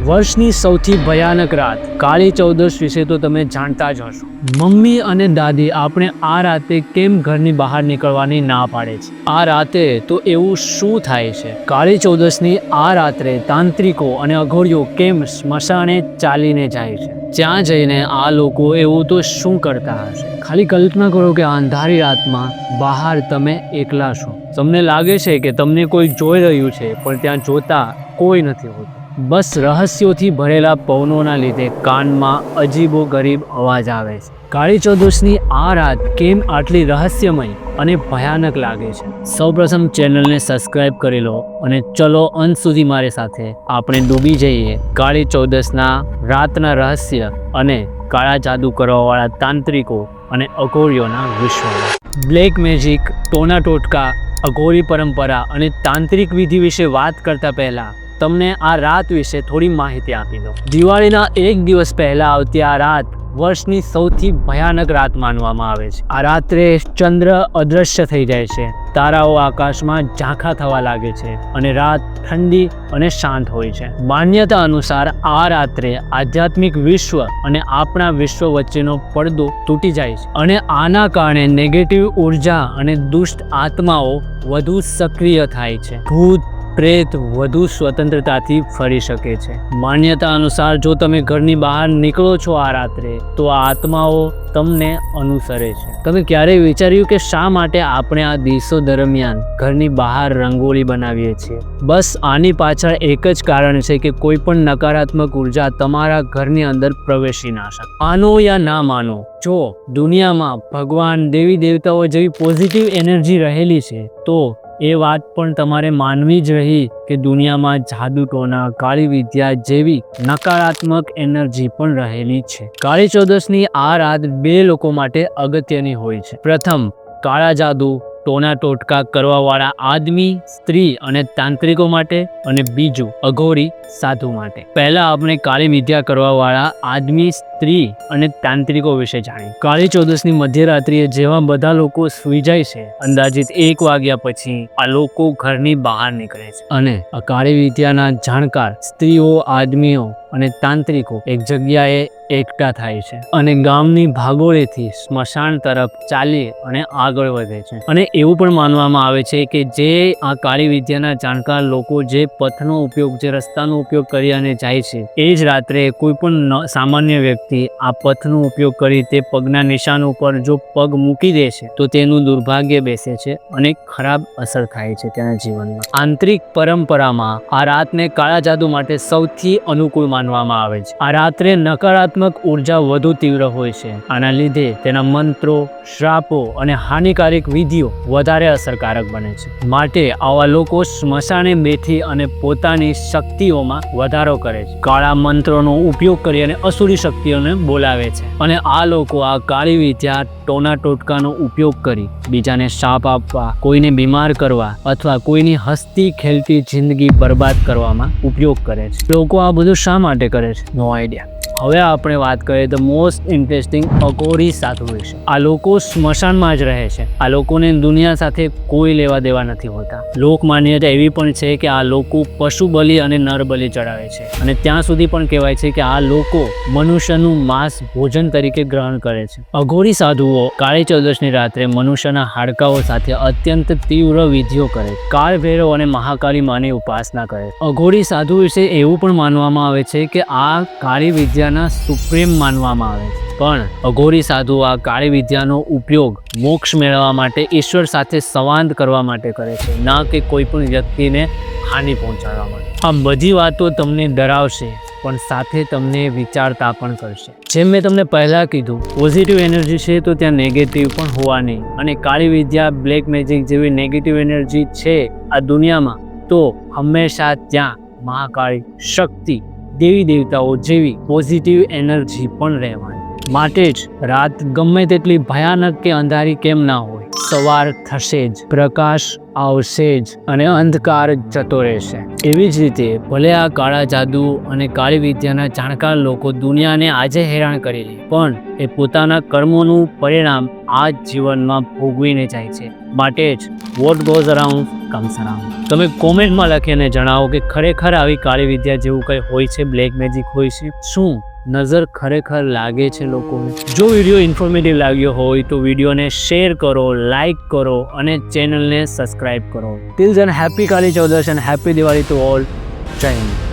વર્ષની સૌથી ભયાનક રાત કાળી ચૌદશ વિશે તો તમે જાણતા જ હશો। મમ્મી અને દાદી આપણે આ રાતે કેમ ઘરની બહાર નીકળવાની ના પાડે છે? આ રાતે તો એવું શું થાય છે? કાળી ચૌદશની આ રાત્રે તાંત્રિકો અને અઘોરીઓ કેમ સ્મશાને ચાલીને જાય છે? ત્યાં જઈને આ લોકો એવું તો શું કરતા હશે? ખાલી કલ્પના કરો કે અંધારી રાતમાં બહાર તમે એકલા છો। તમને લાગે છે કે તમને કોઈ જોઈ રહ્યું છે, પણ ત્યાં જોતા કોઈ નથી હોતું। બસ રહસ્યોથી ભરેલા પવનોના લીધે કાનમાં અજીબો ગરીબ અવાજ આવે છે। કાળી ચૌદશની આ રાત કેમ આટલી રહસ્યમય અને ભયાનક લાગે છે? સૌપ્રથમ ચેનલને સબસ્ક્રાઇબ કરી લો અને ચલો અંત સુધી મારી સાથે આપણે ડૂબી જઈએ કાળી ચૌદશના રાતના રહસ્ય અને કાળા જાદુ કરવાવાળા તાંત્રિકો અને અઘોરીઓના વિશ્વમાં। બ્લેક મેજિક, ટોના ટોટકા, અઘોરી પરંપરા અને તાંત્રિક વિધિ વિશે વાત કરતા પહેલા તમને આ રાત વિશે થોડી માહિતી આપી દો। દિવાળીના એક દિવસ પહેલા આવતી આ રાત વર્ષની સૌથી ભયાનક રાત માનવામાં આવે છે। આ રાત્રે ચંદ્ર અદૃશ્ય થઈ જાય છે, તારાઓ આકાશમાં ઝાંખા થવા લાગે છે અને રાત ઠંડી અને શાંત હોય છે। માન્યતા અનુસાર આ રાત્રે આધ્યાત્મિક વિશ્વ અને આપણા વિશ્વ વચ્ચેનો પડદો તૂટી જાય છે અને આના કારણે નેગેટિવ ઉર્જા અને દુષ્ટ આત્માઓ વધુ સક્રિય થાય છે। ભૂત પ્રેત વધુ સ્વતંત્રતાથી ફરી શકે છે। માન્યતા અનુસાર જો તમે ઘરની બહાર નીકળો છો આ રાત્રે તો આ આત્માઓ તમને અનુસરે છે। તમે ક્યારેય વિચાર્યું કે શા માટે આપણે આ દિવસો દરમિયાન ઘરની બહાર રંગોળી બનાવીએ છીએ? બસ આની પાછળ એક જ કારણ છે કે કોઈ પણ નકારાત્મક ઉર્જા તમારા ઘરની અંદર પ્રવેશી ના શકે। માનો યા ના માનો, જો દુનિયામાં ભગવાન, દેવી દેવતાઓ જેવી પોઝિટિવ એનર્જી રહેલી છે તો એ વાત પણ તમારે માનવી જ રહી કે દુનિયામાં જાદુ ટોના, કાળી વિદ્યા જેવી નકારાત્મક એનર્જી પણ રહેલી છે। કાળી ચૌદશની આ રાત બે લોકો માટે અગત્યની હોય છે। પ્રથમ, કાળા જાદુ ટોના ટોટકા કરવાવાળા આદમી, સ્ત્રી અને તાંત્રિકો માટે, અને બીજું અઘોરી સાધુ માટે। પહેલા આપણે કાળી વિદ્યા કરવાવાળા આદમી, સ્ત્રી અને તાંત્રિકો વિશે જાણીએ। કાળી ચૌદશની મધ્યરાત્રિએ જેવા બધા લોકો સૂઈ જાય છે, અંદાજિત 1 વાગ્યા પછી આ લોકો ઘરની બહાર નીકળે છે અને આ કાળી વિદ્યાના જાણકાર સ્ત્રીઓ, આદમીઓ અને તાંત્રિકો એક જગ્યાએ એકઠા થાય છે અને ગામની ભાગોળેથી સ્મશાન તરફ ચાલી અને આગળ વધે છે। અને એવું પણ માનવામાં આવે છે કે જે આ કાળી વિદ્યાના જાણકાર લોકો જે પથનો ઉપયોગ, જે રસ્તાનો ઉપયોગ કરી અને જાય છે, એ જ રાત્રે કોઈ પણ સામાન્ય વ્યક્તિ આ પથનો ઉપયોગ કરી તે પગના નિશાન ઉપર જો પગ મૂકી દે છે તો તેનું દુર્ભાગ્ય બેસે છે અને ખરાબ અસર થાય છે તેના જીવનમાં। આંતરિક પરંપરામાં આ રાતને કાળા જાદુ માટે સૌથી અનુકૂળ માનવામાં આવે છે। આ રાત્રે નકારાત્મક ઉર્જા વધુ તીવ્ર હોય છે, આના લીધે તેના મંત્રો, શ્રાપો અને હાનિકારક વિધિઓ વધારે અસરકારક બને છે। માટે આવા લોકો સ્મશાને બેઠી અને પોતાની શક્તિઓમાં વધારો કરે છે, કાળા મંત્રોનો ઉપયોગ કરી અને અસુરી શક્તિઓને બોલાવે છે અને આ લોકો આ કાળી વિદ્યા, ટોના ટોટકાનો ઉપયોગ કરી બીજાને શાપ આપવા, કોઈને બીમાર કરવા અથવા કોઈની હસતી ખેલતી જિંદગી બરબાદ કરવામાં ઉપયોગ કરે છે। લોકો આ બધું શા માટે કરે છે? નો આઈડિયા। હવે આપણે વાત કરીએ તો મોસ્ટ ઇન્ટરેસ્ટિંગ અઘોરી સાધુ વિશે। આ લોકો સ્મશાનમાં જ રહે છે। આ લોકોને દુનિયા સાથે કોઈ લેવા દેવા નથી હોતા। લોક માન્યતા એવી પણ છે કે આ લોકો પશુ બલિ અને નર બલિ ચડાવે છે અને ત્યાં સુધી પણ કહેવાય છે કે આ લોકો મનુષ્યનું માંસ ભોજન તરીકે ગ્રહણ કરે છે। અઘોરી સાધુઓ કાળી ચૌદશની રાત્રે મનુષ્યના હાડકાઓ સાથે અત્યંત તીવ્ર વિધિઓ કરે છે, કાળ ભૈરવ અને મહાકાળી માની ઉપાસના કરે છે। અઘોરી સાધુ વિશે એવું પણ માનવામાં આવે છે કે આ કાળી વિદ્યાના સુપ્રીમ માનવામાં આવે છે, પણ અઘોરી સાધુ આ કાળી વિદ્યાનો ઉપયોગ મોક્ષ મેળવવા માટે, ઈશ્વર સાથે સંવાદ કરવા માટે કરે છે, ના કે કોઈ પણ વ્યક્તિને હાનિ પહોંચાડવા માટે। આ બધી વાતો તમને ડરાવશે પણ સાથે તમને વિચારતા પણ કરશે। જેમ મેં તમને પહેલા કીધું, પોઝિટિવ એનર્જી છે તો ત્યાં નેગેટિવ પણ હોવાની, અને કાળી વિદ્યા, બ્લેક મેજિક જેવી નેગેટિવ એનર્જી છે આ દુનિયામાં તો હંમેશા ત્યાં મહાકાળી, શક્તિ, દેવી દેવતાઓ જેવી પોઝિટિવ એનર્જી પણ રહેવાની। માટે જ રાત ગમે તેટલી ભયાનક કે અંધારી કેમ ના હોય, સવાર થશે જ, પ્રકાશ આવશે જ અને અંધકાર જતો રહેશે. એવી જ રીતે ભલે આ કાળા જાદુ અને કાળી વિદ્યાના જાણકાર લોકો દુનિયાને આજે હેરાન કરી લે, પણ એ પોતાના કર્મોનું પરિણામ આ જ જીવનમાં ભોગવીને જાય છે. માટે જ what goes around comes around. તમે કોમેન્ટમાં લખીને જણાવો કે ખરેખર આવી કાળી વિદ્યા જેવું કંઈ હોય છે, બ્લેક મેજિક હોય છે? શું નજર ખરેખર લાગે છે લોકોને? જો વિડીયો ઇન્ફોર્મેટિવ લાગ્યો હોય તો વિડીયોને શેર કરો, લાઇક કરો અને ચેનલને સબસ્ક્રાઇબ કરો. Till then happy Kali Chaudas and happy Diwali to all. Jai Hind.